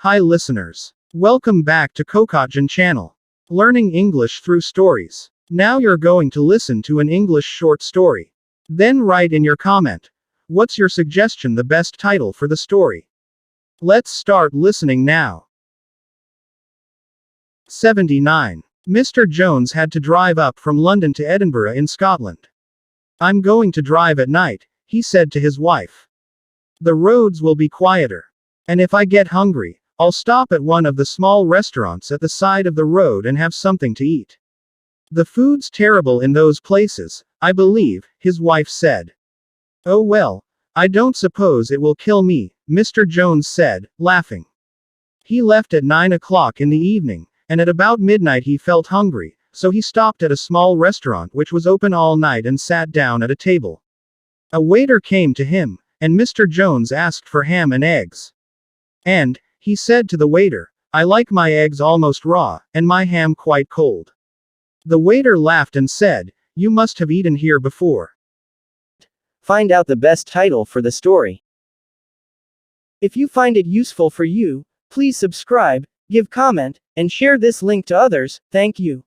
Hi listeners. Welcome back to Kokotjan channel. Learning English through stories. Now you're going to listen to an English short story. Then write in your comment. What's your suggestion the best title for the story? Let's start listening now. 79. Mr. Jones had to drive up from London to Edinburgh in Scotland. I'm going to drive at night, he said to his wife. The roads will be quieter. And if I get hungry, I'll stop at one of the small restaurants at the side of the road and have something to eat. The food's terrible in those places, I believe, his wife said. Oh well, I don't suppose it will kill me, Mr. Jones said, laughing. He left at 9 o'clock in the evening, and at about midnight he felt hungry, so he stopped at a small restaurant which was open all night and sat down at a table. A waiter came to him, and Mr. Jones asked for ham and eggs. And, he said to the waiter, I like my eggs almost raw, and my ham quite cold. The waiter laughed and said, you must have eaten here before. Find out the best title for the story. If you find it useful for you, please subscribe, give comment, and share this link to others. Thank you.